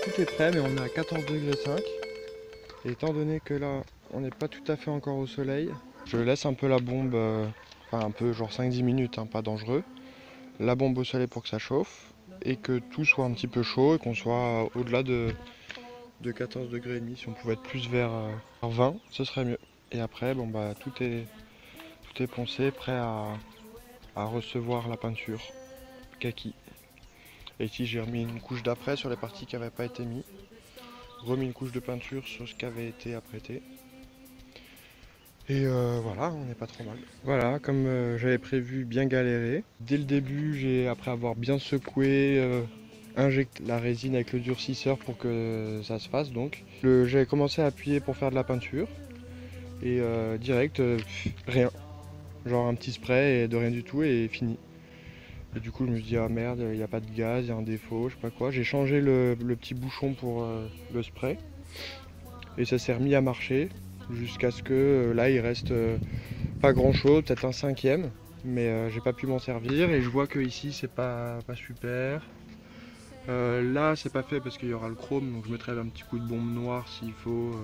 tout est prêt, mais on est à 14,5 degrés. Et étant donné que là, on n'est pas tout à fait encore au soleil, je laisse un peu la bombe, enfin un peu, genre 5-10 minutes, hein, pas dangereux, la bombe au soleil pour que ça chauffe et que tout soit un petit peu chaud et qu'on soit au-delà de 14 degrés et demi. Si on pouvait être plus vers 20, ce serait mieux. Et après, bon bah tout est poncé, prêt à recevoir la peinture kaki. Et ici j'ai remis une couche d'après sur les parties qui n'avaient pas été mises. Remis une couche de peinture sur ce qui avait été apprêté. Et voilà, on n'est pas trop mal. Voilà, comme j'avais prévu, bien galéré. Dès le début, après avoir bien secoué, injecté la résine avec le durcisseur pour que ça se fasse donc. J'avais commencé à appuyer pour faire de la peinture. Et direct, rien. Genre un petit spray et de rien du tout et fini. Et du coup, je me suis dit, ah merde, il n'y a pas de gaz, il y a un défaut, je sais pas quoi. J'ai changé le petit bouchon pour le spray. Et ça s'est remis à marcher jusqu'à ce que là, il reste pas grand chose, peut-être un cinquième. Mais j'ai pas pu m'en servir. Et je vois que ici, c'est pas super. Là, c'est pas fait parce qu'il y aura le chrome. Donc je mettrai un petit coup de bombe noire s'il faut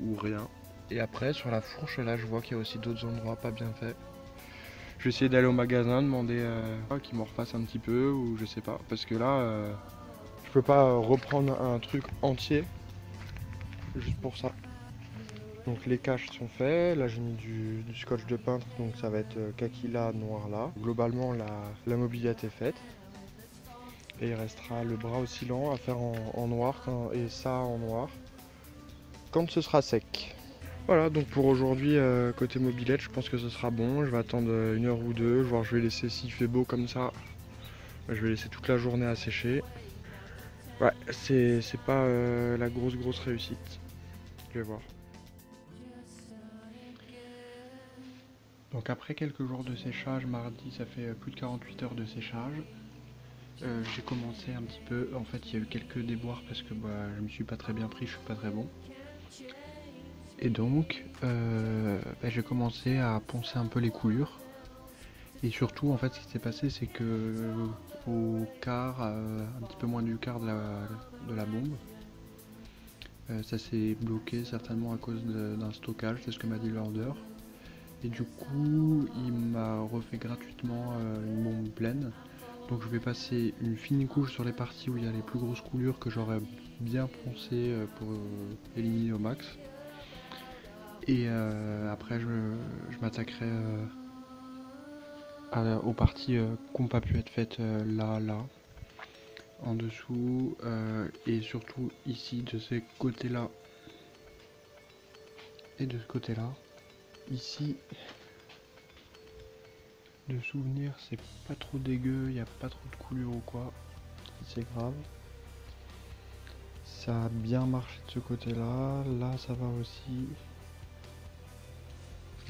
ou rien. Et après, sur la fourche, là, je vois qu'il y a aussi d'autres endroits pas bien faits. Je vais essayer d'aller au magasin, demander qu'ils m'en refassent un petit peu ou je sais pas. Parce que là, je peux pas reprendre un truc entier juste pour ça. Donc les caches sont faits. Là, j'ai mis du scotch de peintre, donc ça va être kaki là, noir là. Globalement, la mobilette est faite. Et il restera le bras oscillant à faire en noir et ça en noir quand ce sera sec. Voilà, donc pour aujourd'hui, côté mobilette, je pense que ce sera bon. Je vais attendre une heure ou deux, voire je vais laisser, s'il fait beau comme ça, je vais laisser toute la journée à sécher. Ouais, c'est pas la grosse réussite. Je vais voir. Donc après quelques jours de séchage, mardi, ça fait plus de 48 heures de séchage. J'ai commencé un petit peu, en fait il y a eu quelques déboires parce que je me suis pas très bien pris, je suis pas très bon. Et donc j'ai commencé à poncer un peu les coulures. Et surtout, en fait, ce qui s'est passé, c'est que au quart, un petit peu moins du quart de la bombe, ça s'est bloqué certainement à cause d'un stockage, c'est ce que m'a dit l'ordre. Et du coup, il m'a refait gratuitement une bombe pleine. Donc je vais passer une fine couche sur les parties où il y a les plus grosses coulures que j'aurais bien poncé pour éliminer au max. Et après, je m'attaquerai aux parties qui n'ont pas pu être faites là, en dessous, et surtout ici, de ce côté-là et de ce côté-là. Ici, de souvenir, c'est pas trop dégueu, il n'y a pas trop de coulure ou quoi, c'est grave. Ça a bien marché de ce côté-là, là ça va aussi.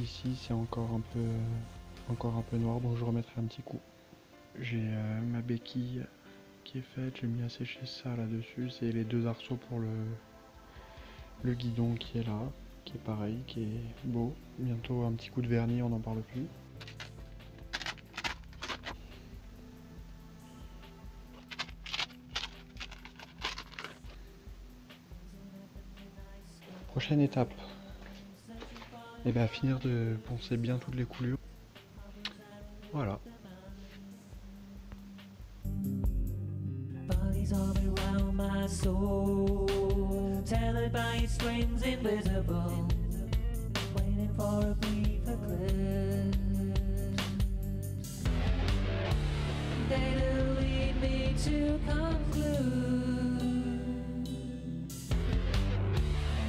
Ici c'est encore un peu noir, donc je remettrai un petit coup. J'ai ma béquille qui est faite, j'ai mis à sécher ça là-dessus, c'est les deux arceaux pour le guidon qui est là, qui est pareil, qui est beau. Bientôt un petit coup de vernis, on n'en parle plus. Prochaine étape, et bien finir de poncer bien toutes les coulures. Voilà. Bodies all around my soul, tethered by strings invisible, waiting for a brief eclipse. They'll lead me to conclude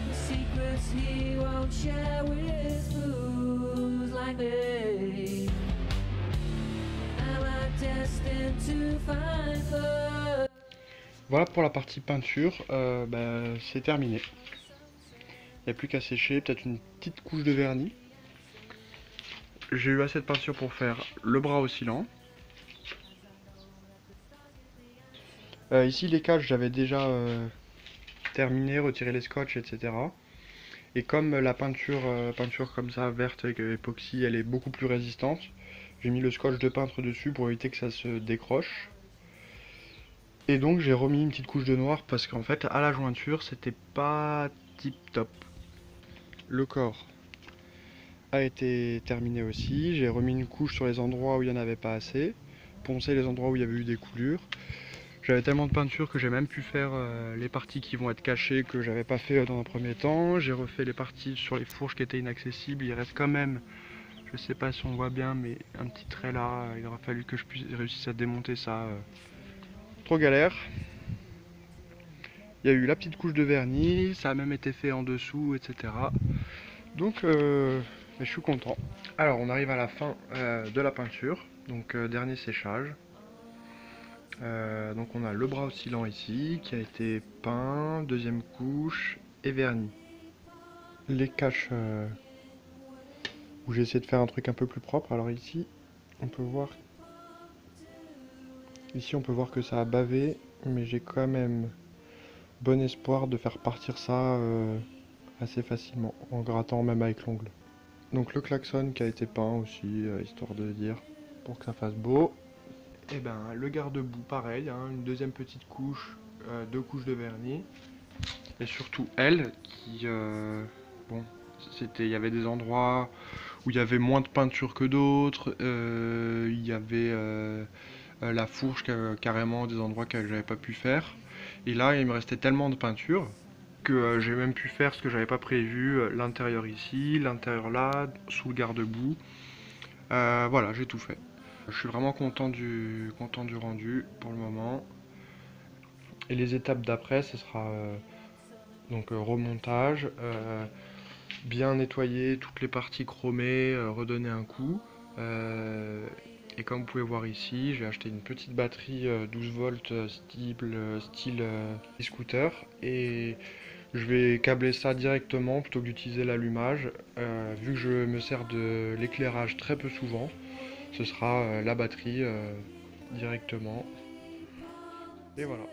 the secrets he won't share with fools like me. Am I destined to find love? Voilà pour la partie peinture, c'est terminé. Il n'y a plus qu'à sécher, peut-être une petite couche de vernis. J'ai eu assez de peinture pour faire le bras oscillant. Ici les caches j'avais déjà terminé, retiré les scotch, etc. Et comme la peinture comme ça, verte avec époxy, elle est beaucoup plus résistante, j'ai mis le scotch de peintre dessus pour éviter que ça se décroche. Et donc j'ai remis une petite couche de noir parce qu'en fait à la jointure c'était pas tip top. Le corps a été terminé aussi. J'ai remis une couche sur les endroits où il n'y en avait pas assez, poncé les endroits où il y avait eu des coulures. J'avais tellement de peinture que j'ai même pu faire les parties qui vont être cachées que j'avais pas fait dans un premier temps. J'ai refait les parties sur les fourches qui étaient inaccessibles. Il reste quand même, je sais pas si on voit bien, mais un petit trait là. Il aura fallu que je puisse réussir à démonter ça. Trop galère. Il y a eu la petite couche de vernis, ça a même été fait en dessous, etc. Donc je suis content. Alors on arrive à la fin de la peinture, donc dernier séchage. Donc on a le bras oscillant ici qui a été peint, deuxième couche et verni. Les caches où j'ai essayé de faire un truc un peu plus propre. Alors ici on peut voir que ça a bavé, mais j'ai quand même bon espoir de faire partir ça assez facilement en grattant même avec l'ongle. Donc le klaxon qui a été peint aussi, histoire de dire, pour que ça fasse beau. Et ben le garde-boue pareil, hein, une deuxième petite couche, deux couches de vernis. Et surtout elle qui, bon, il y avait des endroits où il y avait moins de peinture que d'autres. Il y avait la fourche carrément des endroits que j'avais pas pu faire. Et là il me restait tellement de peinture que j'ai même pu faire ce que j'avais pas prévu, l'intérieur ici, l'intérieur là, sous le garde-boue. Voilà, j'ai tout fait. Je suis vraiment content du rendu pour le moment. Et les étapes d'après, ce sera donc remontage, bien nettoyer toutes les parties chromées, redonner un coup. Et comme vous pouvez voir ici, j'ai acheté une petite batterie 12 volts style e-scooter. Et je vais câbler ça directement plutôt que d'utiliser l'allumage. Vu que je me sers de l'éclairage très peu souvent, ce sera la batterie directement. Et voilà.